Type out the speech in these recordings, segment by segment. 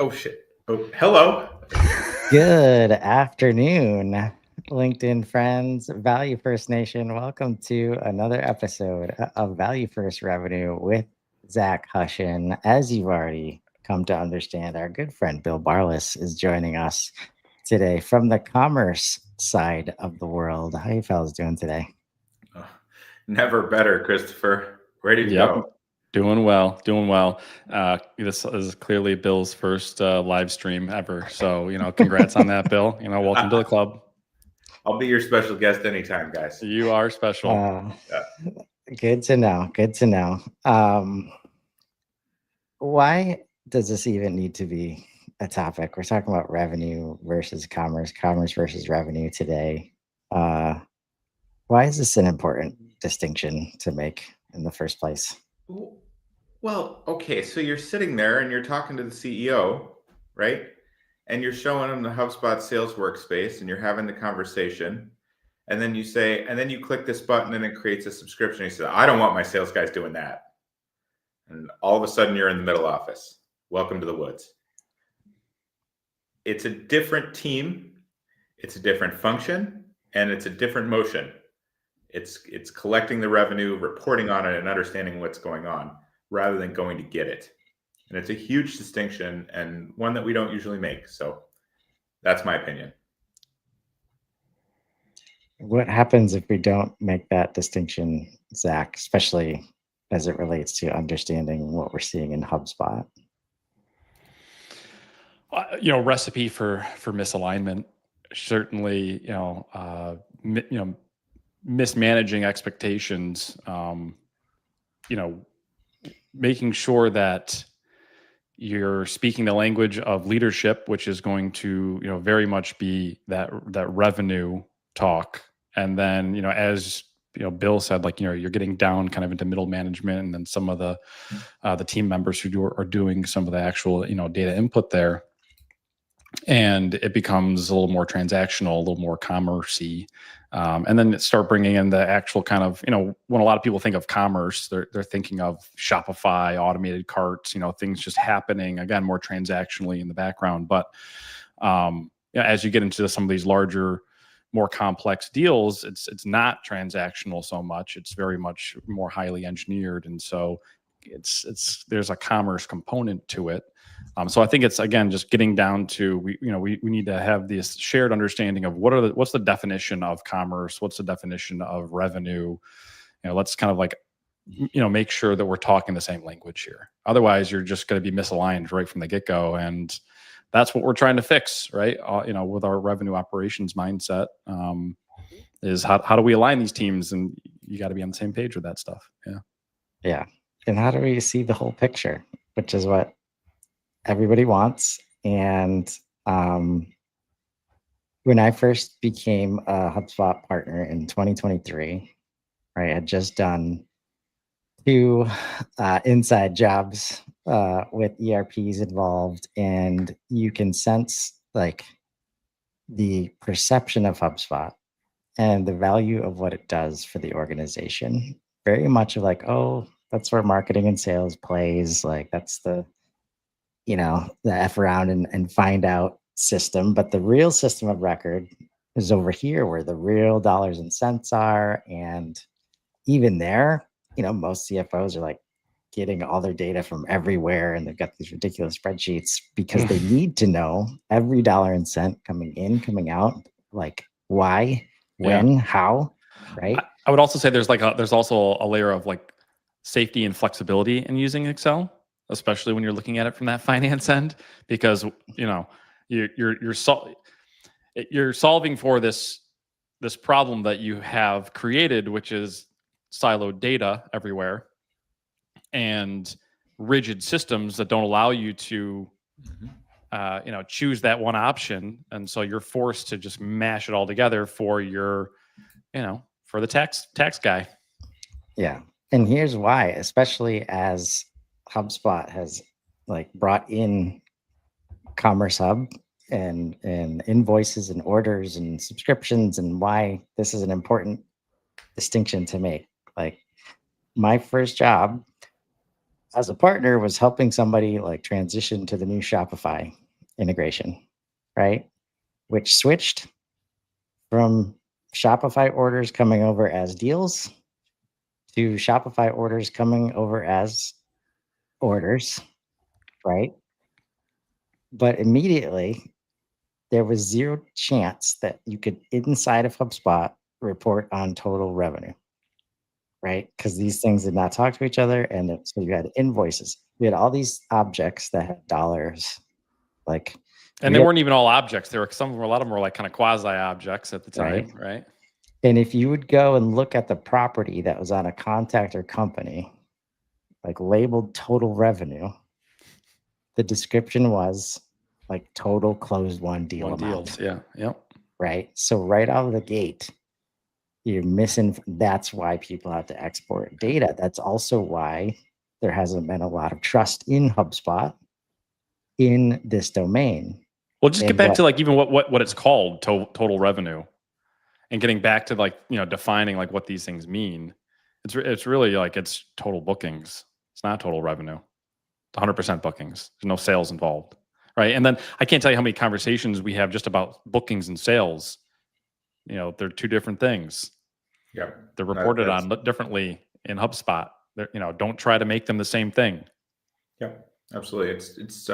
Oh, shit. Oh, hello. Good afternoon, LinkedIn friends, Value First Nation. Welcome to another episode of Value First Revenue with Zach Hussion. As you've already come to understand, our good friend Bill Barlas is joining us today from the commerce side of the world. How you fellas doing today? Oh, never better, Christopher. Ready to Yep. go. Doing well. This is clearly Bill's first live stream ever. So, congrats on that, Bill. Welcome to the club. I'll be your special guest anytime, guys. You are special. Good to know. Good to know. Why does this even need to be a topic? We're talking about revenue versus commerce versus revenue today. Why is this an important distinction to make in the first place? Well, okay, so you're sitting there and you're talking to the CEO, right? And you're showing him the HubSpot sales workspace and you're having the conversation. And then you say, and then you click this button and it creates a subscription. He says, I don't want my sales guys doing that. And all of a sudden you're in the middle office. Welcome to the woods. It's a different team. It's a different function, and it's a different motion. It's collecting the revenue, reporting on it, and understanding what's going on rather than going to get it. And it's a huge distinction and one that we don't usually make. So that's my opinion. What happens if we don't make that distinction, Zach, especially as it relates to understanding what we're seeing in HubSpot? Recipe for misalignment. Certainly, mismanaging expectations. Making sure that you're speaking the language of leadership, which is going to, very much be that revenue talk. And then, as Bill said, you're getting down kind of into middle management, and then some of the team members who are doing some of the actual, data input there. And it becomes a little more transactional, a little more commerce-y. And then start bringing in the actual kind of, when a lot of people think of commerce, they're thinking of Shopify, automated carts, things just happening, again, more transactionally in the background. But as you get into some of these larger, more complex deals, it's not transactional so much. It's very much more highly engineered. And so there's a commerce component to it. So I think it's, again, just getting down to, we need to have this shared understanding of what's the definition of commerce, what's the definition of revenue. Let's kind of make sure that we're talking the same language here. Otherwise, you're just going to be misaligned right from the get-go, and that's what we're trying to fix, right? With our revenue operations mindset, is how do we align these teams, and you got to be on the same page with that stuff. Yeah, and how do we see the whole picture, which is what everybody wants. And when I first became a HubSpot partner in 2023, right, I had just done 2 inside jobs with ERPs involved, and you can sense the perception of HubSpot and the value of what it does for the organization. Very much of oh, that's where marketing and sales plays. That's the F around and find out system. But the real system of record is over here where the real dollars and cents are. And even there, most CFOs are getting all their data from everywhere, and they've got these ridiculous spreadsheets because they need to know every dollar and cent coming in, coming out, why, when, how, right? I would also say there's also a layer of safety and flexibility in using Excel, especially when you're looking at it from that finance end, because you're solving for this problem that you have created, which is siloed data everywhere and rigid systems that don't allow you to choose that one option, and so you're forced to just mash it all together for your for the tax guy. Yeah, and here's why, especially as HubSpot has brought in Commerce Hub and invoices and orders and subscriptions, and why this is an important distinction to make. My first job as a partner was helping somebody like transition to the new Shopify integration, right? Which switched from Shopify orders coming over as deals to Shopify orders coming over as orders, right? But immediately there was zero chance that you could inside of HubSpot report on total revenue, right? Because these things did not talk to each other. And so you had invoices. We had all these objects that had dollars. Like, And they weren't even all objects. There were a lot of them were like kind of quasi objects at the time, right? And if you would go and look at the property that was on a contact or company, like labeled total revenue, the description was like total closed one deal amount. Yeah. Yep. Right. So right out of the gate, you're missing. That's why people have to export data. That's also why there hasn't been a lot of trust in HubSpot in this domain. Well, just get back to like even what it's called, total revenue, and getting back to like, defining like what these things mean. It's really like it's total bookings. It's not total revenue. It's 100% bookings. There's no sales involved, right? And then I can't tell you how many conversations we have just about bookings and sales. They're two different things. Yeah, they're reported on differently in HubSpot. Don't try to make them the same thing. Yeah, absolutely. It's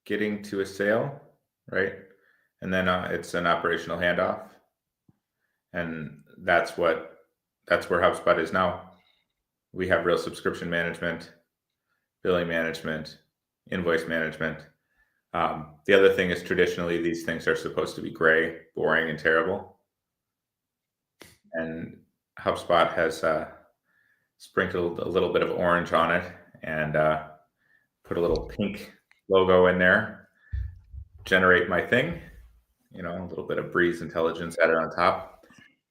getting to a sale, right? And then it's an operational handoff, and that's where HubSpot is now. We have real subscription management, billing management, invoice management. The other thing is traditionally these things are supposed to be gray, boring, and terrible. And HubSpot has sprinkled a little bit of orange on it and put a little pink logo in there. Generate my thing, a little bit of Breeze intelligence added on top.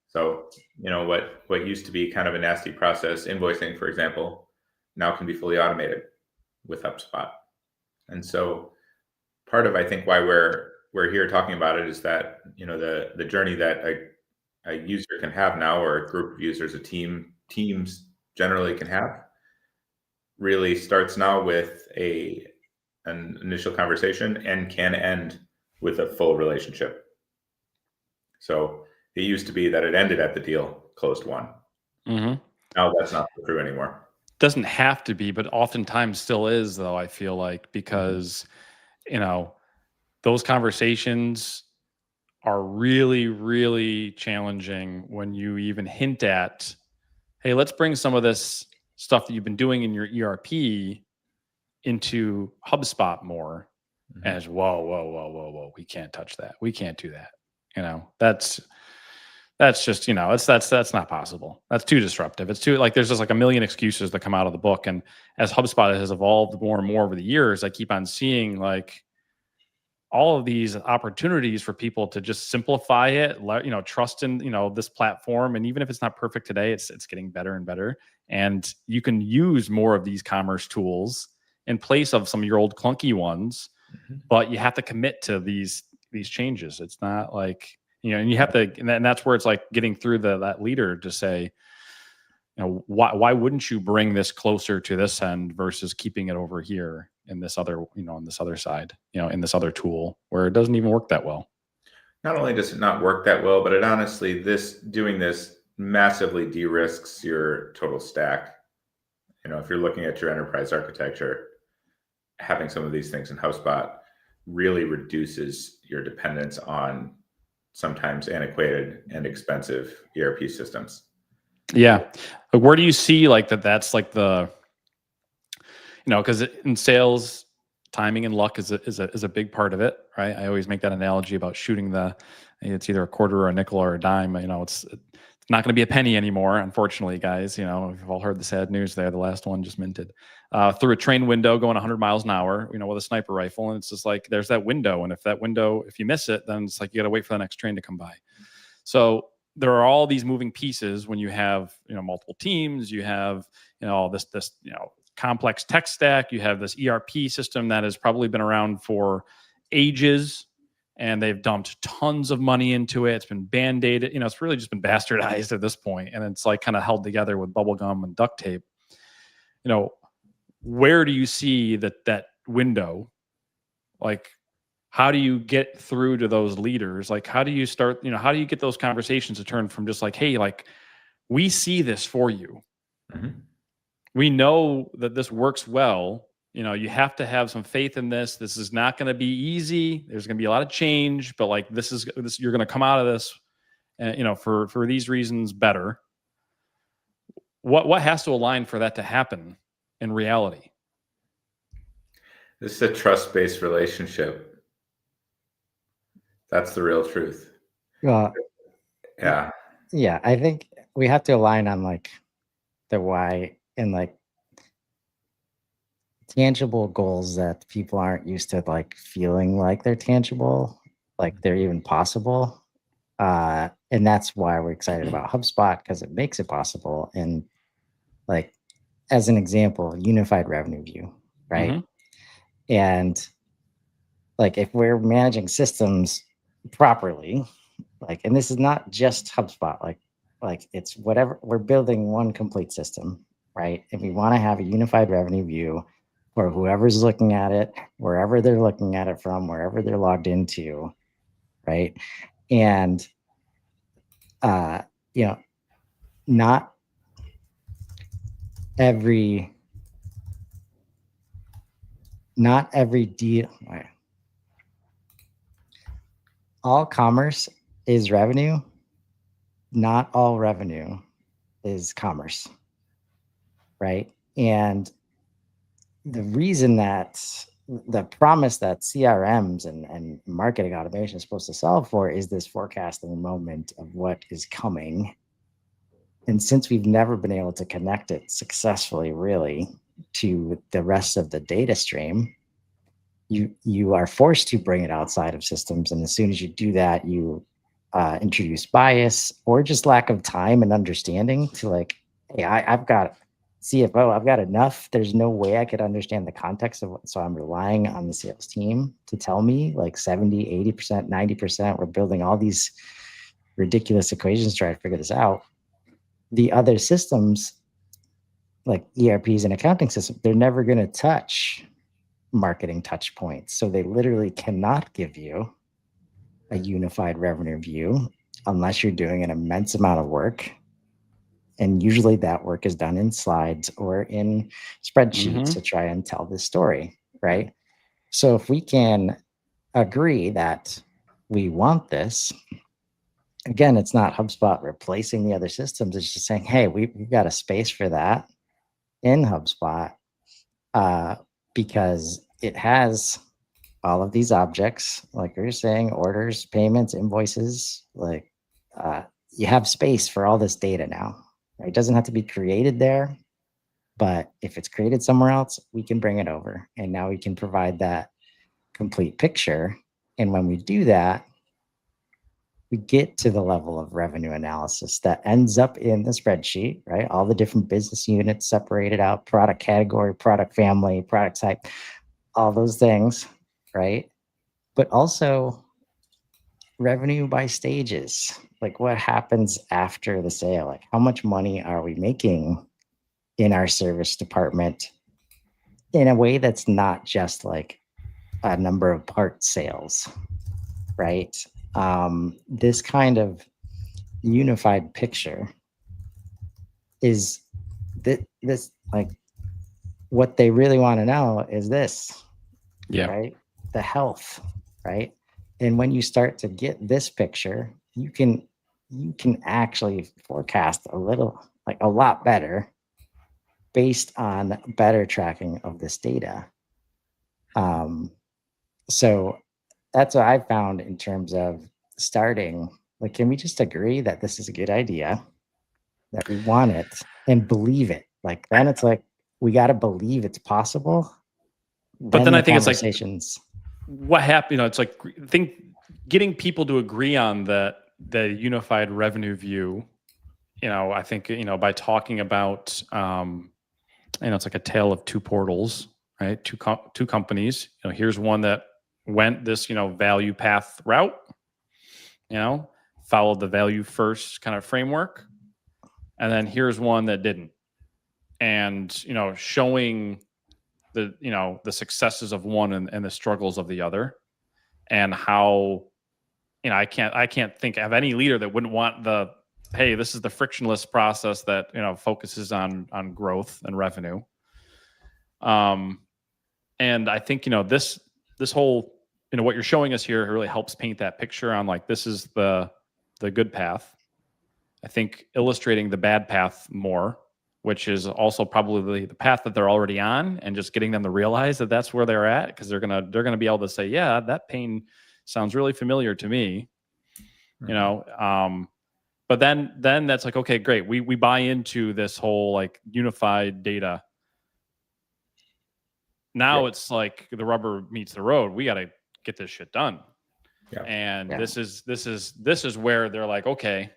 So, what used to be kind of a nasty process, invoicing, for example, now can be fully automated with HubSpot. And so part of, I think, why we're here talking about it is that, the journey that a user can have now, or a group of users, teams generally can have, really starts now with an initial conversation and can end with a full relationship. So it used to be that it ended at the deal closed one. Mm-hmm. Now that's not true anymore. Doesn't have to be, but oftentimes still is, though, I feel like, because those conversations are really, really challenging when you even hint at, hey, let's bring some of this stuff that you've been doing in your ERP into HubSpot more. Mm-hmm. As whoa, we can't touch that. We can't do that. That's just, that's not possible. That's too disruptive. It's too, like, there's just like a million excuses that come out of the book. And as HubSpot has evolved more and more over the years, I keep on seeing like all of these opportunities for people to just simplify it, trust in, this platform. And even if it's not perfect today, it's getting better and better. And you can use more of these commerce tools in place of some of your old clunky ones, mm-hmm. but you have to commit to these changes. It's not like, and you have to, and that's where it's like getting through that leader to say, why wouldn't you bring this closer to this end versus keeping it over here in this other, on this other side, in this other tool where it doesn't even work that well. Not only does it not work that well, but it honestly, doing this massively de-risks your total stack. If you're looking at your enterprise architecture, having some of these things in HubSpot really reduces your dependence on sometimes antiquated and expensive ERP systems. Yeah. Where do you see like that's like the, because in sales, timing and luck is a big part of it, right? I always make that analogy about shooting it's either a quarter or a nickel or a dime. It's not going to be a penny anymore, unfortunately, guys. We've all heard the sad news there. The last one just minted through a train window going 100 miles an hour, with a sniper rifle. And it's just like, there's that window. And if you miss it, then it's like, you got to wait for the next train to come by. So there are all these moving pieces when you have, multiple teams, you have, this complex tech stack, you have this ERP system that has probably been around for ages. and they've dumped tons of money into it. It's been band-aided. It's really just been bastardized at this point, and it's like kind of held together with bubble gum and duct tape. Where do you see that window? Like, how do you get through to those leaders? Like, how do you start, how do you get those conversations to turn from just like, hey, like, we see this for you. Mm-hmm. We know that this works well. You have to have some faith in this. This is not going to be easy. There's going to be a lot of change, but like, this you're going to come out of this, for these reasons better. What has to align for that to happen in reality? This is a trust-based relationship. That's the real truth. Well, Yeah. yeah, I think we have to align on like the why and like tangible goals that people aren't used to like feeling like they're tangible, like they're even possible. And that's why we're excited about HubSpot, because it makes it possible. And like, as an example, unified revenue view, right? Mhm. And like, if we're managing systems properly, like, and this is not just HubSpot, like it's whatever, we're building one complete system, right? And we want to have a unified revenue view for whoever's looking at it, wherever they're looking at it from, wherever they're logged into, right? And not every deal, right? All commerce is revenue. Not all revenue is commerce, right? And the reason that the promise that CRMs and marketing automation is supposed to solve for is this forecasting moment of what is coming. And since we've never been able to connect it successfully, really, to the rest of the data stream, you are forced to bring it outside of systems. And as soon as you do that, you introduce bias or just lack of time and understanding to like, hey, I've got CFO, I've got enough. There's no way I could understand the context of what, so I'm relying on the sales team to tell me like 70, 80%, 90%. We're building all these ridiculous equations to try to figure this out. The other systems like ERPs and accounting systems, they're never going to touch marketing touch points. So they literally cannot give you a unified revenue view unless you're doing an immense amount of work. And usually that work is done in slides or in spreadsheets to try and tell this story, right? So if we can agree that we want this, again, it's not HubSpot replacing the other systems. It's just saying, hey, we've got a space for that in HubSpot because it has all of these objects, like you're saying, orders, payments, invoices, like you have space for all this data now. Right? It doesn't have to be created there, but if it's created somewhere else, we can bring it over. And now we can provide that complete picture. And when we do that, we get to the level of revenue analysis that ends up in the spreadsheet, right? All the different business units separated out, product category, product family, product type, all those things, right? But also revenue by stages, like what happens after the sale? Like how much money are we making in our service department in a way that's not just like a number of part sales, right? This kind of unified picture is this like what they really want to know is this, right? The health, right? And when you start to get this picture, you can actually forecast a lot better based on better tracking of this data. So that's what I found in terms of starting. Like, can we just agree that this is a good idea, that we want it and believe it? Like, then it's like, we got to believe it's possible. But then I think it's like, conversations. What happened? It's like, getting people to agree on the unified revenue view. I think, by talking about, it's like a tale of two portals, right? Two companies. Here's one that went this, value path route, followed the value first kind of framework. And then here's one that didn't. And, showing the successes of one and the struggles of the other, and how, I can't think of any leader that wouldn't want hey, this is the frictionless process that, focuses on growth and revenue. And I think, this whole, what you're showing us here really helps paint that picture on like, this is the good path. I think illustrating the bad path more, which is also probably the path that they're already on, and just getting them to realize that that's where they're at, because they're gonna be able to say, yeah, that pain sounds really familiar to me, but then that's like, okay, great, we buy into this whole like unified data. Now It's like the rubber meets the road. We got to get this shit done. Yeah. And this is where they're like, okay,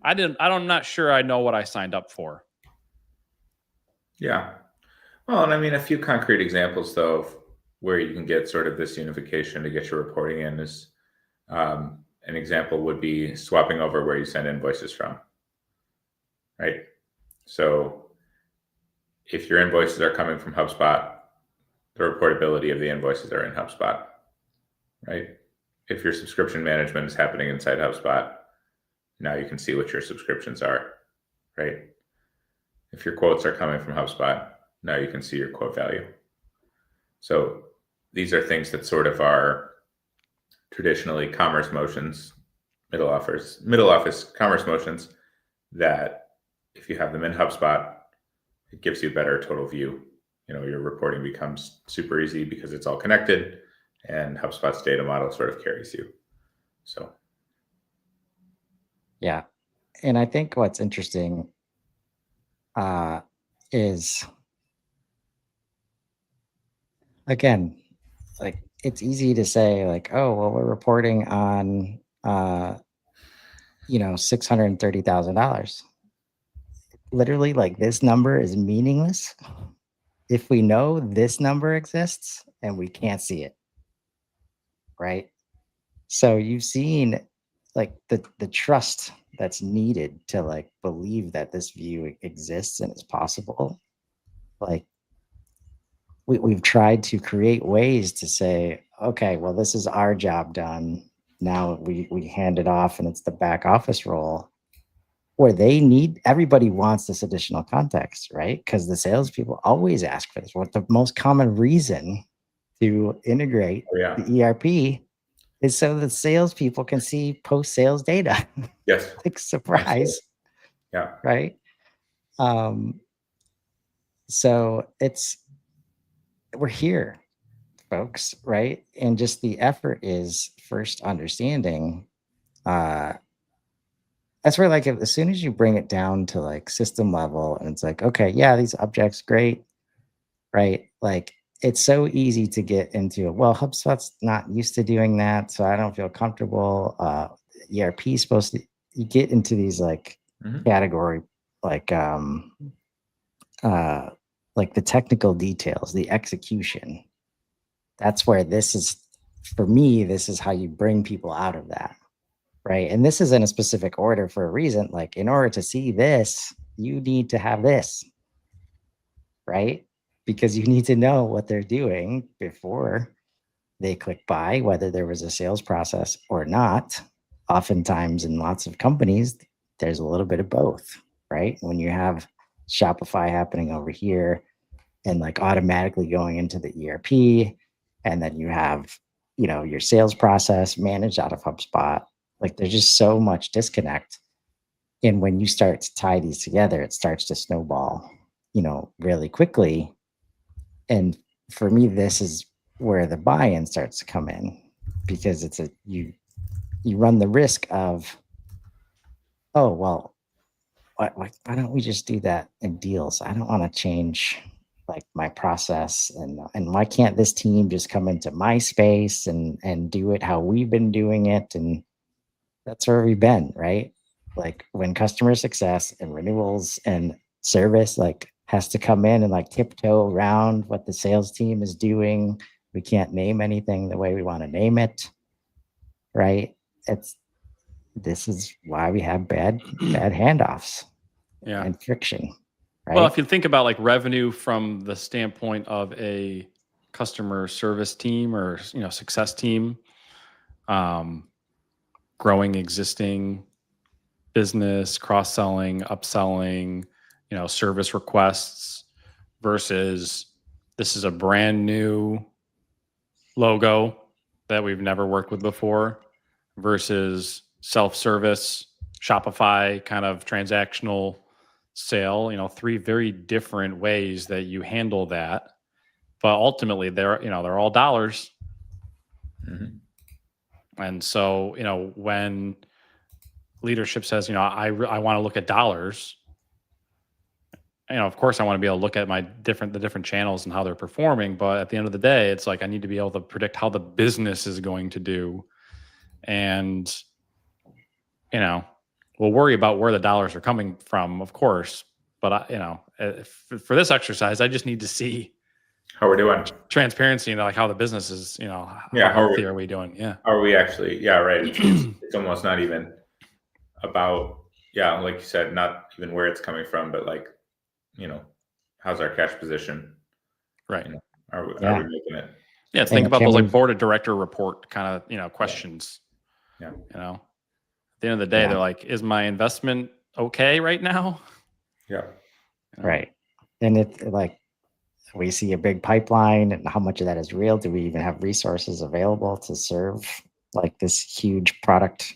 I'm not sure I know what I signed up for. Yeah. Well, and I mean, a few concrete examples though of where you can get sort of this unification to get your reporting in is, an example would be swapping over where you send invoices from, right? So if your invoices are coming from HubSpot, the reportability of the invoices are in HubSpot, right? If your subscription management is happening inside HubSpot, now you can see what your subscriptions are, right? If your quotes are coming from HubSpot, now you can see your quote value. So these are things that sort of are traditionally commerce motions, middle office commerce motions, that if you have them in HubSpot, it gives you a better total view. Your reporting becomes super easy because it's all connected, and HubSpot's data model sort of carries you. So. Yeah. And I think what's interesting is, again, like, it's easy to say like, oh, well, we're reporting on, $630,000. Literally, like, this number is meaningless if we know this number exists and we can't see it, right? So you've seen like the trust that's needed to like believe that this view exists and is possible. Like, we've tried to create ways to say, okay, well, this is our job done. Now we hand it off, and it's the back office role where everybody wants this additional context, right? Because the salespeople always ask for this. What the most common reason to integrate the ERP is so that salespeople can see post-sales data. Yes. Like, surprise. Yeah. Right. So we're here, folks, right? And just the effort is first understanding. That's where, like, as soon as you bring it down to like system level, and it's like, okay, yeah, these objects, great, right? Like, it's so easy to get into, well, HubSpot's not used to doing that, so I don't feel comfortable. ERP is supposed to, you get into these like category, like the technical details, the execution. That's where for me, this is how you bring people out of that. Right. And this is in a specific order for a reason. Like, in order to see this, you need to have this. Right. Because you need to know what they're doing before they click buy, whether there was a sales process or not. Oftentimes, in lots of companies, there's a little bit of both. Right. When you have Shopify happening over here and like automatically going into the ERP, and then you have, your sales process managed out of HubSpot. Like, there's just so much disconnect. And when you start to tie these together, it starts to snowball, really quickly. And for me, this is where the buy-in starts to come in, because you run the risk of, oh, well, why don't we just do that in deals? I don't want to change like my process, and why can't this team just come into my space and do it how we've been doing it? And that's where we've been, right? Like, when customer success and renewals and service like has to come in and like tiptoe around what the sales team is doing, We can't name anything the way we want to name it. Right? This is why we have bad handoffs and friction. Right? Well, if you think about like revenue from the standpoint of a customer service team or success team, growing existing business, cross-selling, upselling, service requests versus this is a brand new logo that we've never worked with before versus self-service, Shopify kind of transactional sale, 3 very different ways that you handle that. But ultimately they're all dollars. Mm-hmm. And so, when leadership says, I want to look at dollars, of course I want to be able to look at the different channels and how they're performing. But at the end of the day, it's like, I need to be able to predict how the business is going to do. And, we'll worry about where the dollars are coming from, of course. But for this exercise, I just need to see how we're doing, transparency, like how the business is, how how healthy are we doing? Yeah. Are we actually? Yeah, right. It's almost not even about, like you said, not even where it's coming from, but like, how's our cash position? Right. Are we making it? Yeah. Think about those like board of director report kind of, questions. Yeah. At the end of the day, they're like, is my investment okay right now? Yeah. Right. And it's like, we see a big pipeline, and how much of that is real? Do we even have resources available to serve like this huge product,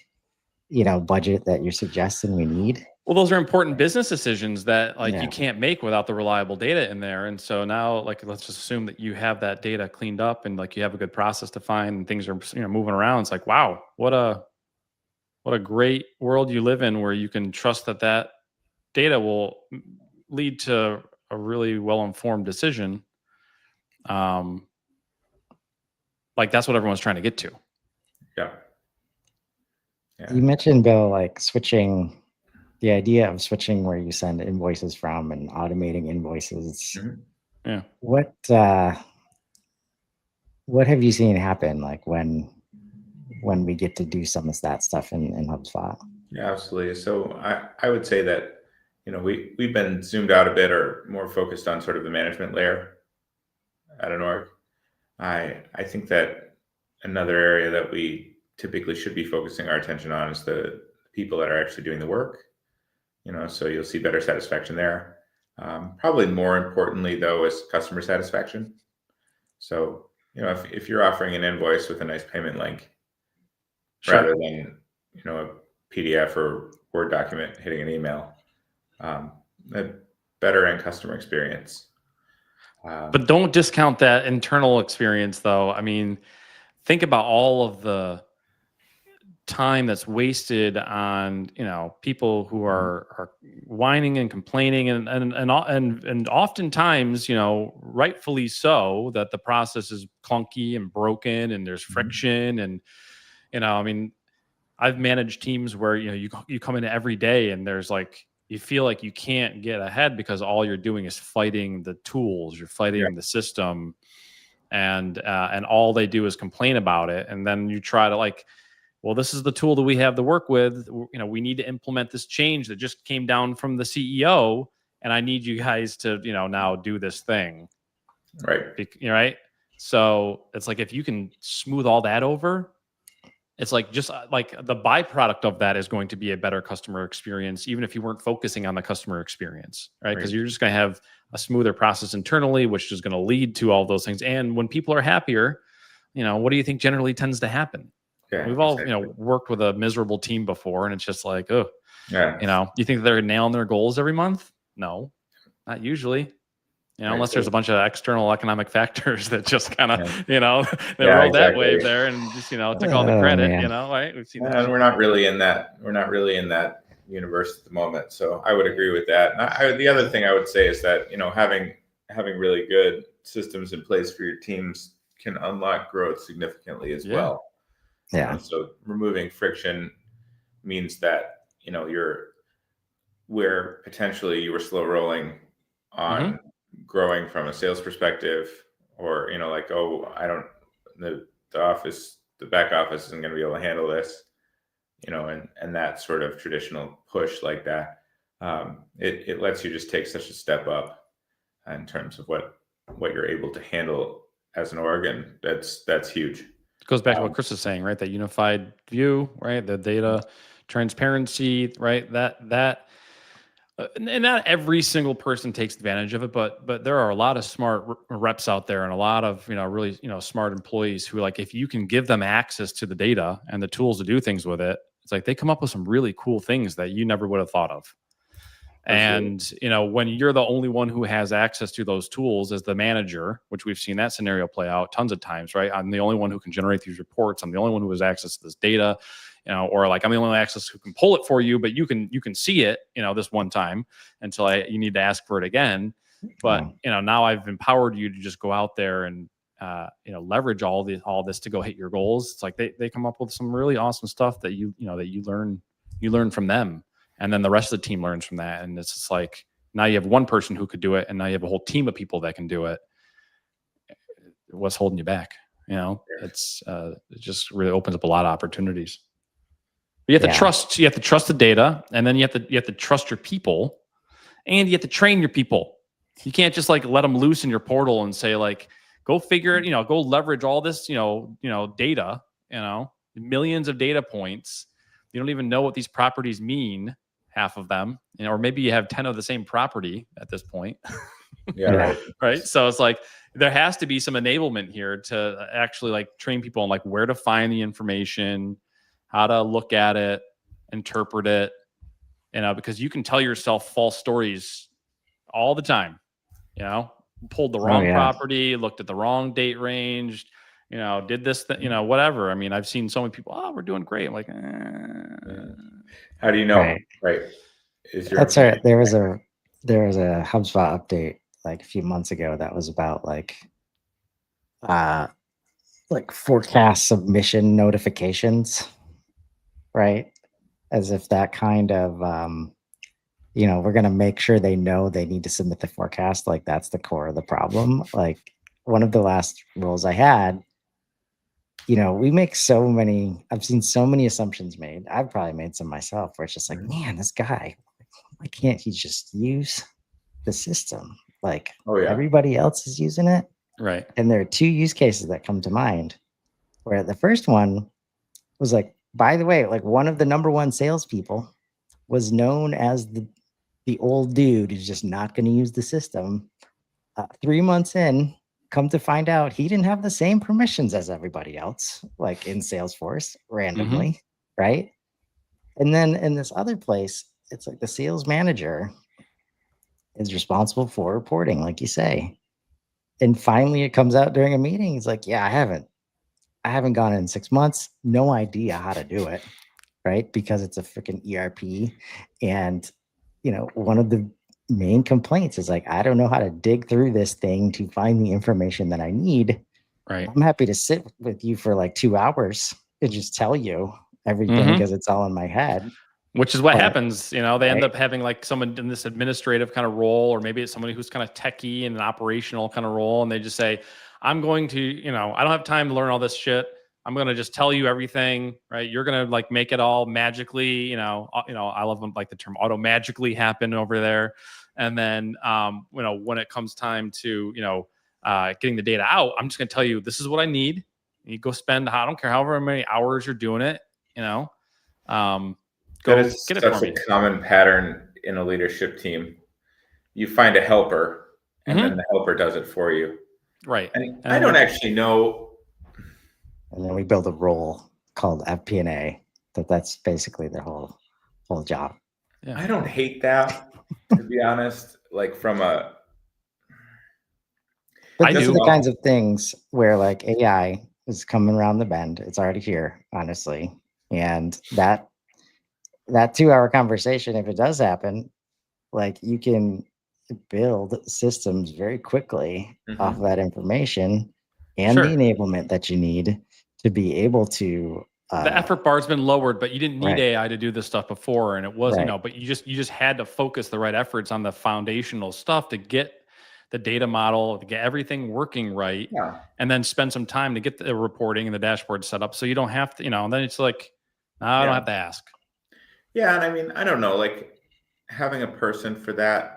budget that you're suggesting we need? Well, those are important business decisions that you can't make without the reliable data in there. And so now, let's just assume that you have that data cleaned up and you have a good process to find, and things are moving around. It's like, wow, what a great world you live in, where you can trust that data will lead to a really well-informed decision. That's what everyone's trying to get to. Yeah. You mentioned, Bill, the idea of switching where you send invoices from and automating invoices. Mm-hmm. Yeah. What have you seen happen when we get to do some of that stuff in HubSpot? Yeah, absolutely. So I would say that, we've been zoomed out a bit, or more focused on sort of the management layer at an org. I think that another area that we typically should be focusing our attention on is the people that are actually doing the work. So you'll see better satisfaction there. Probably more importantly, though, is customer satisfaction. So, if you're offering an invoice with a nice payment link, rather than, a PDF or Word document hitting an email, a better end customer experience. But don't discount that internal experience, though. I mean, think about all of the time that's wasted on people who are whining and complaining, and oftentimes rightfully so, that the process is clunky and broken and there's friction. And I mean, I've managed teams where you come in every day and there's you feel like you can't get ahead because all you're doing is fighting the tools, you're fighting the system, and all they do is complain about it. And then you try to well, this is the tool that we have to work with. We need to implement this change that just came down from the CEO, and I need you guys to, now do this thing. Right. Right. So it's if you can smooth all that over, it's just the byproduct of that is going to be a better customer experience, even if you weren't focusing on the customer experience, right? Because you're just going to have a smoother process internally, which is going to lead to all those things. And when people are happier, what do you think generally tends to happen? Yeah, we've all, worked with a miserable team before, and it's just you think they're nailing their goals every month? No, not usually. Unless there's a bunch of external economic factors that just kind of, they rode that wave there and just, took all the credit, right? We've seen that. And we're not really in that universe at the moment. So I would agree with that. And the other thing I would say is that, having really good systems in place for your teams can unlock growth significantly as well. Yeah. So removing friction means that, where potentially you were slow rolling on growing from a sales perspective or, like, oh, I don't, the back office isn't going to be able to handle this, and that sort of traditional push like that. It lets you just take such a step up in terms of what you're able to handle as an org, and that's huge. It goes back to what Chris is saying, right? That unified view, right? The data transparency, right? And not every single person takes advantage of it, but there are a lot of smart reps out there and a lot of, really, smart employees who, like, if you can give them access to the data and the tools to do things with it, it's like they come up with some really cool things that you never would have thought of. And, when you're the only one who has access to those tools as the manager, which we've seen that scenario play out tons of times, right? I'm the only one who can generate these reports. I'm the only one who has access to this data, or like I'm the only access who can pull it for you, but you can see it, this one time until you need to ask for it again. But, now I've empowered you to just go out there and, leverage all this to go hit your goals. It's like they come up with some really awesome stuff that you learn from them. And then the rest of the team learns from that. And it's just like, now you have one person who could do it. And now you have a whole team of people that can do it. What's holding you back? It just really opens up a lot of opportunities. But you have to trust the data, and then you have to trust your people, and you have to train your people. You can't just like let them loose in your portal and say like, go figure it, go leverage all this, data, millions of data points. You don't even know what these properties mean, half of them, or maybe you have 10 of the same property at this point. Yeah. Right. So it's like, there has to be some enablement here to actually like train people on like where to find the information, how to look at it, interpret it, because you can tell yourself false stories all the time, pulled the wrong property, looked at the wrong date range, did this, whatever. I mean, I've seen so many people, oh, we're doing great. I'm like, How do you know? Right. That's right. There was a HubSpot update like a few months ago that was about like forecast submission notifications, right? As if that kind of, we're going to make sure they know they need to submit the forecast. Like that's the core of the problem. Like one of the last roles I had, we make I've seen so many assumptions made. I've probably made some myself where it's just like, man, this guy, why can't he just use the system? Like everybody else is using it. Right. And there are two use cases that come to mind where the first one was like, by the way, like one of the number one salespeople was known as the old dude who's just not going to use the system. 3 months in, come to find out he didn't have the same permissions as everybody else, like in Salesforce randomly, right? And then in this other place, it's like the sales manager is responsible for reporting, like you say. And finally it comes out during a meeting. He's like, yeah, I haven't gone in 6 months. No idea how to do it, right? Because it's a freaking ERP. And, one of the main complaints is like, I don't know how to dig through this thing to find the information that I need. Right. I'm happy to sit with you for like 2 hours and just tell you everything because it's all in my head. Which is what happens, they end up having like someone in this administrative kind of role, or maybe it's somebody who's kind of techie in an operational kind of role. And they just say, I'm going to, I don't have time to learn all this shit. I'm going to just tell you everything, right? You're going to like make it all magically, I love like the term auto magically happen over there. And then, when it comes time to, getting the data out, I'm just going to tell you, this is what I need. And you go spend, I don't care however many hours you're doing it, go that is get it such for a me. common pattern in a leadership team. You find a helper, and then the helper does it for you. Right. And I don't actually know. And then we build a role called FP&A. That's basically their whole job. Yeah. I don't hate that, to be honest. Like from a. But these are the kinds of things where like AI is coming around the bend. It's already here, honestly. And that 2-hour conversation, if it does happen, like you can build systems very quickly off of that information and the enablement that you need to be able to. The effort bar's been lowered, but you didn't need AI to do this stuff before, and it was, but you just had to focus the right efforts on the foundational stuff to get the data model, to get everything working right, Yeah. and then spend some time to get the reporting and the dashboard set up so you don't have to, and then it's like, I don't Yeah. have to ask. Yeah. And I mean, I don't know, like having a person for that,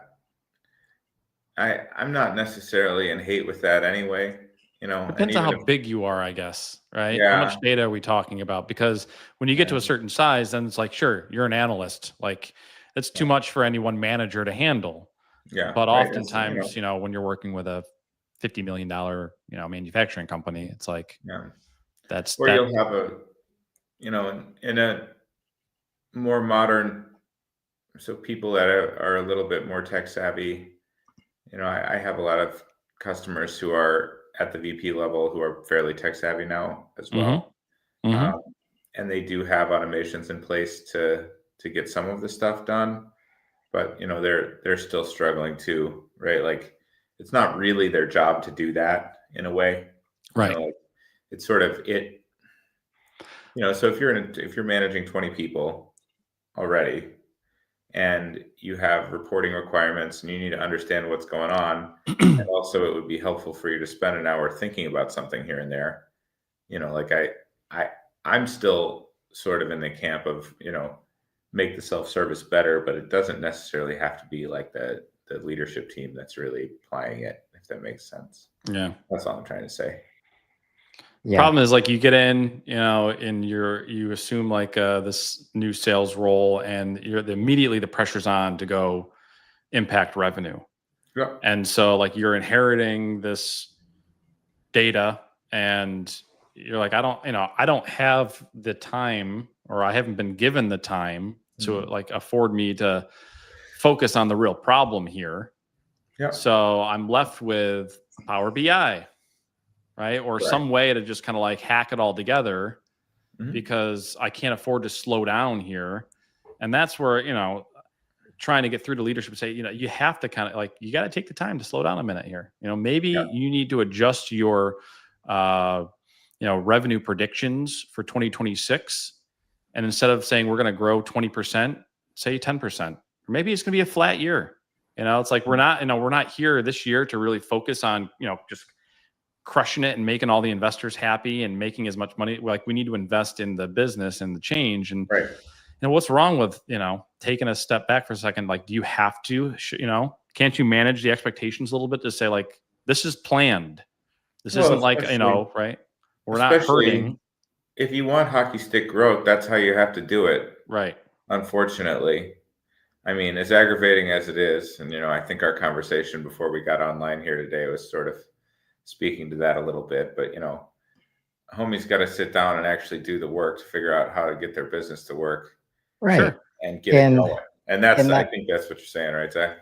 I'm not necessarily in hate with that anyway, and Depends on even how if, big you are, I guess, right? How yeah, much data are we talking about? Because when you get to yeah, a certain size, then it's like, sure, you're an analyst. Like, it's too yeah, much for any one manager to handle. yeah, But right. It's, oftentimes, when you're working with a $50 million, manufacturing company, it's like yeah, that's where that. you'll have in a more modern, so people that are a little bit more tech savvy, I have a lot of customers who are at the VP level who are fairly tech savvy now as Mm-hmm. well. Mm-hmm. Um, and they do have automations in place to get some of the stuff done, but they're still struggling too, right? Like it's not really their job to do that in a way, Right. like it's sort of it, so if you're managing 20 people already and you have reporting requirements and you need to understand what's going on, and also it would be helpful for you to spend an hour thinking about something here and there, like I I'm still sort of in the camp of, make the self-service better, but it doesn't necessarily have to be like the leadership team that's really applying it, if that makes sense. Yeah. That's all I'm trying to say. Yeah. Problem is, like, you get in, and you assume like this new sales role, and immediately the pressure's on to go impact revenue. Yeah. And so like you're inheriting this data, and you're like, I don't have the time, or I haven't been given the time to like afford me to focus on the real problem here. Yeah. So I'm left with Power BI, right? Or Right. some way to just kind of like hack it all together, Mhm. because I can't afford to slow down here. And that's where, trying to get through to leadership and say, you have to kind of like, you got to take the time to slow down a minute here. Maybe Yeah. you need to adjust your, revenue predictions for 2026. And instead of saying we're going to grow 20%, say 10%, or maybe it's going to be a flat year. It's like, we're not here this year to really focus on, just crushing it and making all the investors happy and making as much money. Like, we need to invest in the business and the change. And Right. what's wrong with, taking a step back for a second? Like, do you have to, can't you manage the expectations a little bit to say, like, this is planned. This Well, isn't like, especially right? We're not hurting. if you want hockey stick growth, that's how you have to do it. Right. Unfortunately. I mean, as aggravating as it is, and I think our conversation before we got online here today was sort of speaking to that a little bit, but homie's got to sit down and actually do the work to figure out how to get their business to work. Right. Sure. And get it going. And I that, think that's what you're saying, right, Zach?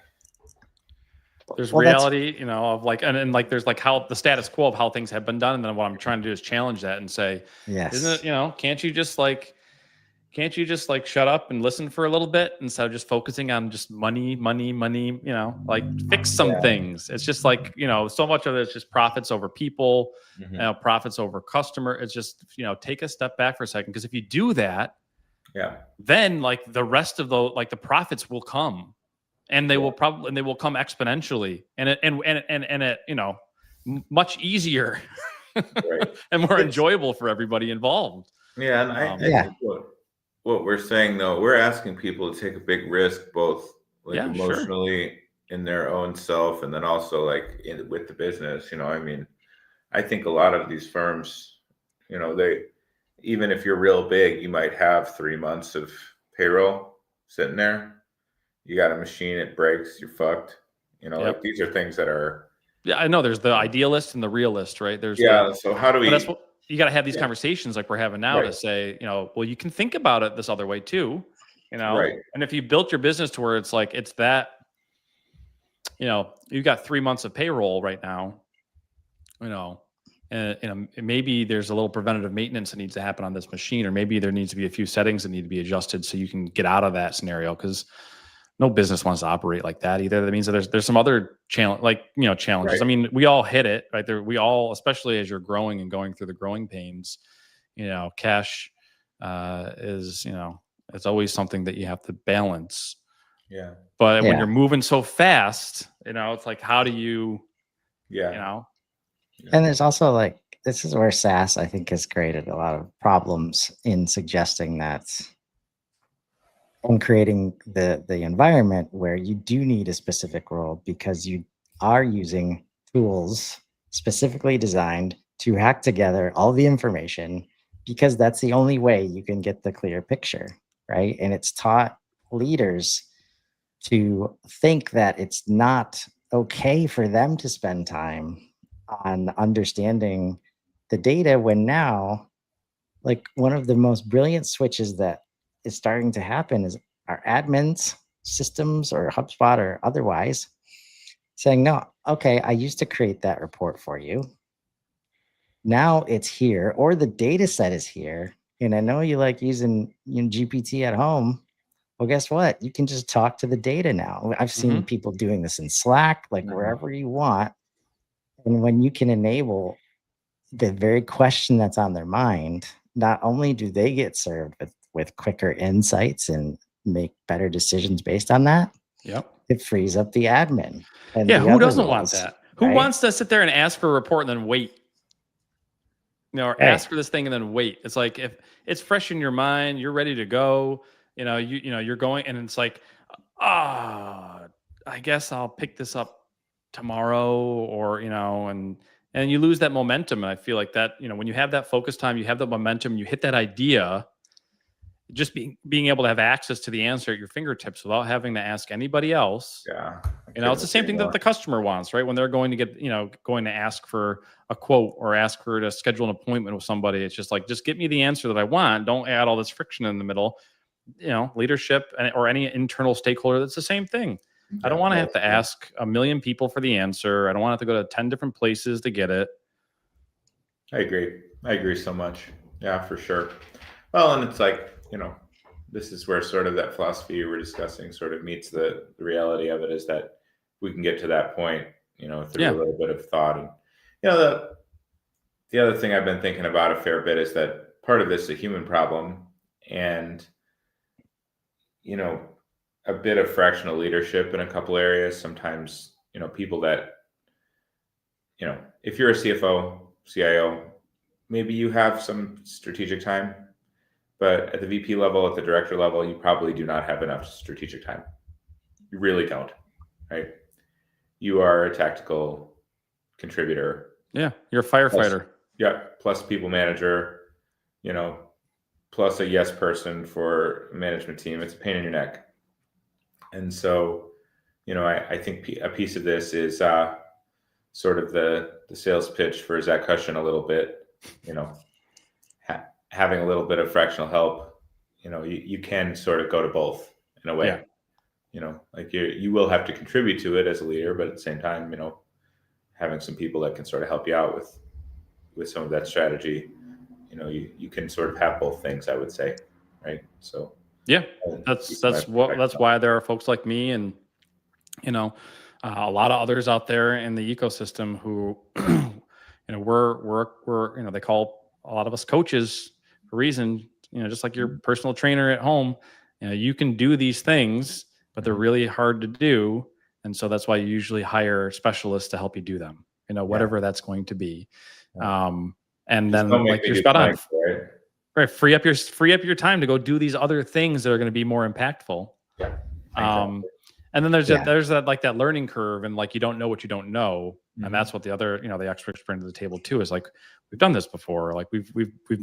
There's well, reality, of like, and like, there's like how the status quo of how things have been done. And then what I'm trying to do is challenge that and say, yes. isn't it, can't you just like shut up and listen for a little bit instead of just focusing on just money, like fix some things. It's just like, so much of it's just profits over people, profits over customer. It's just, take a step back for a second. Because if you do that, then like the rest of the profits will come, and they will come exponentially, and it much easier and more enjoyable for everybody involved. Yeah. And I think what we're saying, though, we're asking people to take a big risk, both like emotionally in their own self, and then also like with the business. I mean, I think a lot of these firms, they, even if you're real big, you might have 3 months of payroll sitting there. You got a machine, it breaks, you're fucked. Like these are things that are. Yeah, I know. There's the idealist and the realist, right? There's So how do we? But that's what you got to have these conversations like we're having now to say, well, you can think about it this other way too, Right. And if you built your business to where it's like it's that, you got 3 months of payroll right now, and maybe there's a little preventative maintenance that needs to happen on this machine, or maybe there needs to be a few settings that need to be adjusted so you can get out of that scenario, because no business wants to operate like that either. That means that there's some other challenges. Right. I mean, we all hit it, right? We all, especially as you're growing and going through the growing pains, cash is, it's always something that you have to balance. Yeah. But when Yeah. you're moving so fast, it's like, how do you, Yeah. And there's also like, this is where SaaS, I think, has created a lot of problems in suggesting that and creating the environment where you do need a specific role because you are using tools specifically designed to hack together all the information, because that's the only way you can get the clear picture, right? And it's taught leaders to think that it's not okay for them to spend time on understanding the data, when now, like, one of the most brilliant switches that is starting to happen is our admins, systems, or HubSpot or otherwise, saying, no, okay, I used to create that report for you. Now it's here, or the data set is here. And I know you like using GPT at home. Well, guess what? You can just talk to the data now. I've seen people doing this in Slack, like wherever you want. And when you can enable the very question that's on their mind, not only do they get served with quicker insights and make better decisions based on that, Yep. it frees up the admin. And Yeah, the who other doesn't want roles, that? Who right? wants to sit there and ask for a report and then wait? Or Right. ask for this thing and then wait. It's like, if it's fresh in your mind, you're ready to go. You're going, and it's like, I guess I'll pick this up tomorrow, or and you lose that momentum. And I feel like that, when you have that focus time, you have the momentum, you hit that idea, just being able to have access to the answer at your fingertips without having to ask anybody else. Yeah. It's the same thing that the customer wants, right? When they're going to going to ask for a quote or ask for to schedule an appointment with somebody, it's just like, just get me the answer that I want. Don't add all this friction in the middle. Leadership or any internal stakeholder, that's the same thing. I don't want to have to ask a million people for the answer. I don't want to have to go to 10 different places to get it. I agree so much. Yeah, for sure. Well, and it's like, this is where sort of that philosophy you were discussing sort of meets the reality of it, is that we can get to that point, through a little bit of thought. And, the other thing I've been thinking about a fair bit is that part of this is a human problem, and, a bit of fractional leadership in a couple areas. Sometimes, people that, if you're a CFO, CIO, maybe you have some strategic time, but at the VP level, at the director level, you probably do not have enough strategic time. You really don't, right? You are a tactical contributor. Yeah, you're a firefighter. Plus people manager, plus a yes person for a management team. It's a pain in your neck. And so, I think a piece of this is sort of the sales pitch for Zach Hussion a little bit, having a little bit of fractional help. You can sort of go to both in a way. Like you will have to contribute to it as a leader, but at the same time, having some people that can sort of help you out with some of that strategy, you can sort of have both things, I would say, right? So yeah, that's why there are folks like me and a lot of others out there in the ecosystem who we're they call a lot of us coaches for a reason. Just like your personal trainer at home, you can do these things, but they're really hard to do, and so that's why you usually hire specialists to help you do them. Whatever that's going to be. And just then, like, you're spot on. Right, free up your time to go do these other things that are going to be more impactful. Yeah. Exactly. And then there's that like that learning curve, and like you don't know what you don't know, and that's what the other the experts bring to the table too. Is like, we've done this before, like we've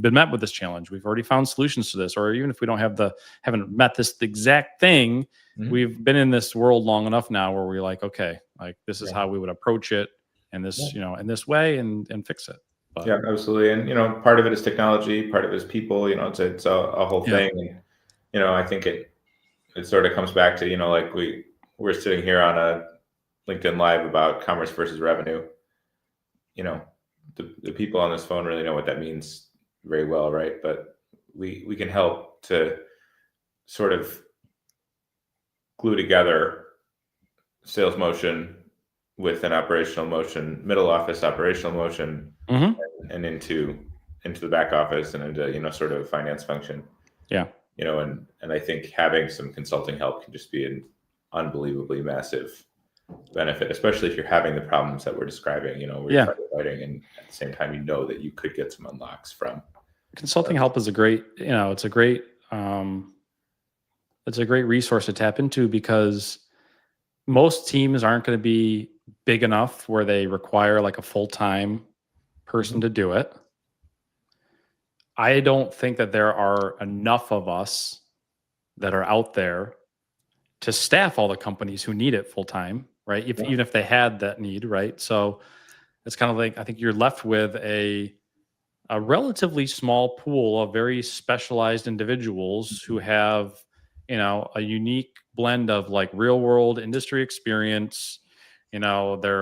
been met with this challenge, we've already found solutions to this, or even if we don't haven't met this exact thing, we've been in this world long enough now where we're like, okay, like this is how we would approach it, and this in this way, and fix it. But, yeah, absolutely. And part of it is technology, part of it is people. It's a whole thing. And I think it sort of comes back to like we're sitting here on a LinkedIn Live about commerce versus revenue. The people on this phone really know what that means very well, right? But we can help to sort of glue together sales motion with an operational motion, middle office operational motion, and into the back office and into sort of finance function. Yeah. And I think having some consulting help can just be unbelievably massive benefit, especially if you're having the problems that we're describing, where Yeah. you're firefighting, and at the same time, that you could get some unlocks from. Consulting help is a great, it's a great resource to tap into, because most teams aren't going to be big enough where they require like a full-time person to do it. I don't think that there are enough of us that are out there to staff all the companies who need it full-time, right? Even if they had that need, right? So it's kind of like, I think you're left with a relatively small pool of very specialized individuals who have, a unique blend of like real world industry experience. They're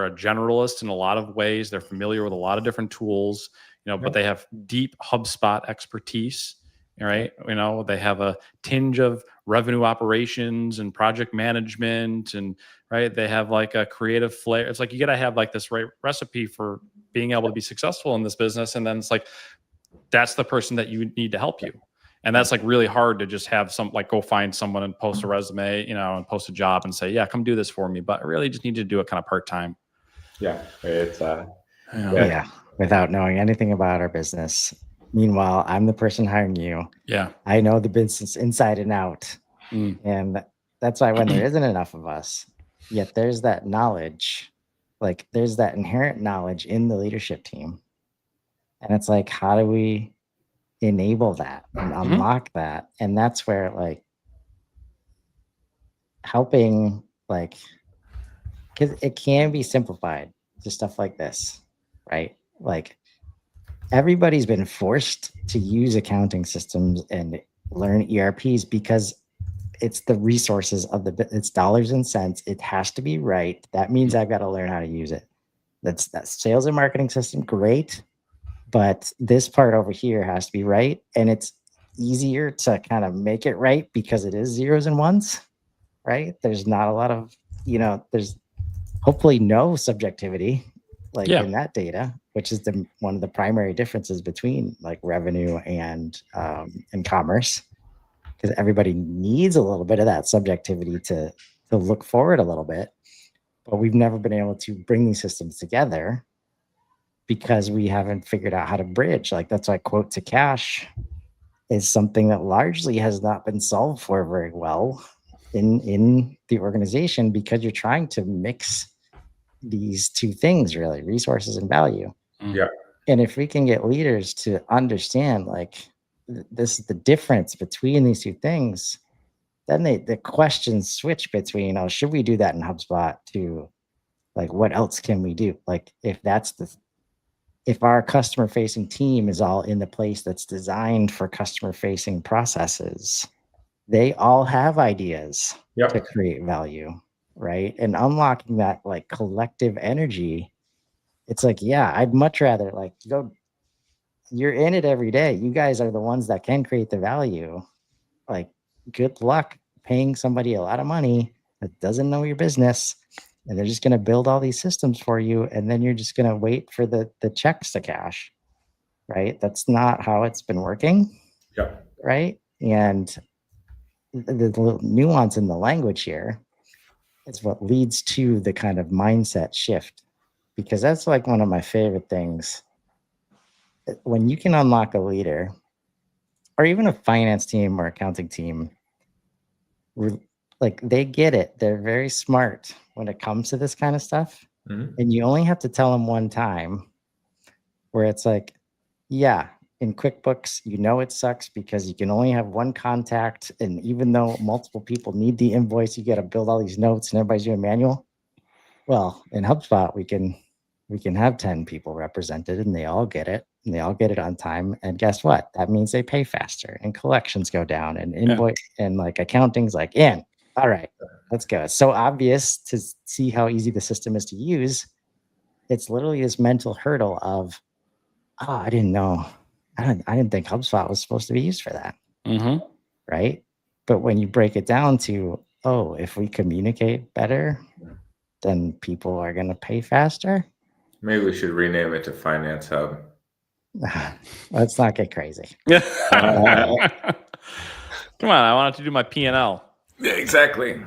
a generalist in a lot of ways. They're familiar with a lot of different tools, but they have deep HubSpot expertise, right? They have a tinge of revenue operations and project management, and right, they have like a creative flair. It's like you got to have like this right recipe for being able to be successful in this business. And then it's like, that's the person that you need to help you. And that's like really hard to just have go find someone and post a resume, and post a job and say, yeah, come do this for me. But I really just need to do it kind of part-time. Yeah. It's without knowing anything about our business. Meanwhile, I'm the person hiring you. Yeah. I know the business inside and out. And that's why when there isn't enough of us, yet there's that knowledge, like there's that inherent knowledge in the leadership team. And it's like, how do we enable that and unlock that? And that's where like helping, like, because it can be simplified to stuff like this, right? Like everybody's been forced to use accounting systems and learn ERPs because it's the resources of it's dollars and cents. It has to be right. That means I've got to learn how to use it. That sales and marketing system, great. But this part over here has to be right. And it's easier to kind of make it right because it is zeros and ones, right? There's not a lot of, there's hopefully no subjectivity in that data, which is one of the primary differences between like revenue and commerce, because everybody needs a little bit of that subjectivity to look forward a little bit. But we've never been able to bring these systems together because we haven't figured out how to bridge. Like that's why quote to cash is something that largely has not been solved for very well in the organization, because you're trying to mix these two things, really, resources and value. Yeah. And if we can get leaders to understand like this is the difference between these two things, then the questions switch between, should we do that in HubSpot, to like, what else can we do? Like if our customer facing team is all in the place that's designed for customer facing processes, they all have ideas to create value, right? And unlocking that like collective energy, it's like, yeah, I'd much rather like you're in it every day. You guys are the ones that can create the value. Like, good luck paying somebody a lot of money that doesn't know your business, and they're just going to build all these systems for you, and then you're just going to wait for the checks to cash, right? That's not how it's been working, right? And the little nuance in the language here is what leads to the kind of mindset shift, because that's like one of my favorite things. When you can unlock a leader or even a finance team or accounting team, like they get it. They're very smart when it comes to this kind of stuff. And you only have to tell them one time where it's like, yeah, in QuickBooks, it sucks because you can only have one contact. And even though multiple people need the invoice, you got to build all these notes and everybody's doing manual. Well, in HubSpot, we can have 10 people represented and they all get it. And they all get it on time. And guess what? That means they pay faster and collections go down and invoice and like accounting's like, all right, let's go. It's so obvious to see how easy the system is to use. It's literally this mental hurdle of, I didn't know. I didn't think HubSpot was supposed to be used for that. Right? But when you break it down to, if we communicate better, then people are going to pay faster. Maybe we should rename it to Finance Hub. Let's not get crazy. Come on, I wanted to do my P&L. Yeah, exactly.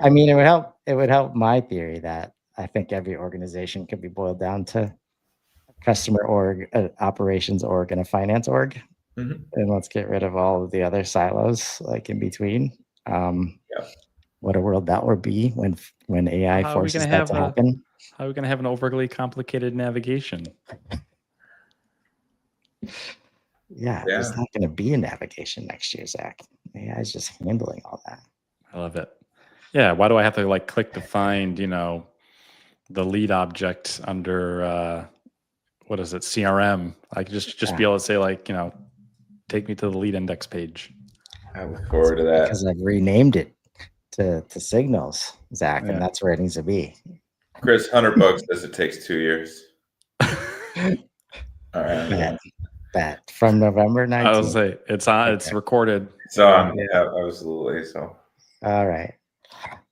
I mean, it would help. It would help my theory that I think every organization could be boiled down to customer org, operations org, and a finance org. Mhm. And let's get rid of all of the other silos like in between. Yeah. What a world that would be when AI How are we forces gonna that have to happen. How are we going to have an overly complicated navigation? Yeah, there's not going to be a navigation next year, Zach. AI is just handling all that. I love it. Yeah. Why do I have to like click to find, you know, the lead object under what is it, CRM? I could just be able to say like, you know, take me to the lead index page. I look forward to that. Because I've renamed it to Signals, Zach, Yeah. and that's where it needs to be. Chris, $100 says it takes 2 years. All right. Bet from November 19th. I was say it's on. It's recorded. So yeah, absolutely. So all right.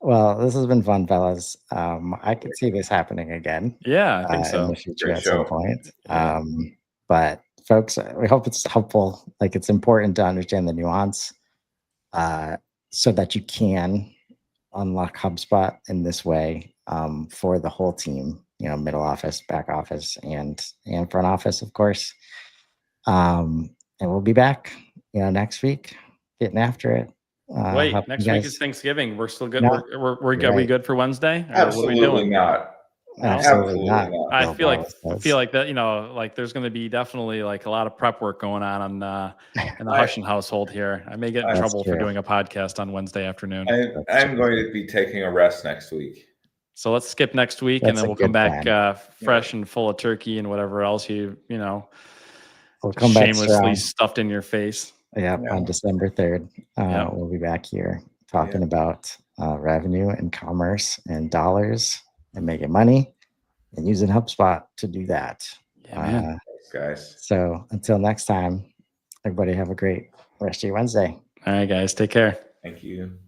Well, this has been fun, fellas. I could see this happening again. Yeah, I think so. In the future Great at some show. point. Yeah. But folks, we hope it's helpful. Like it's important to understand the nuance so that you can unlock HubSpot in this way for the whole team, you know, middle office, back office, and front office, of course. And we'll be back, you know, next week, getting after it. Wait, next week is Thanksgiving. We're still good. No, We're you're Are we right. good for Wednesday? Or absolutely what are we doing? not. No? Absolutely not. I feel like that, you know, like there's going to be definitely like a lot of prep work going on in the Hussion household here. I may get in trouble for doing a podcast on Wednesday afternoon. I'm going to be taking a rest next week. So let's skip next week, and then we'll come back fresh and full of turkey and whatever else you know, we'll come shamelessly stuffed in your face. Yeah, on December 3rd, we'll be back here talking about revenue and commerce and dollars and making money and using HubSpot to do that. Yeah, man. Thanks, guys. So until next time, everybody have a great rest of your Wednesday. All right, guys. Take care. Thank you.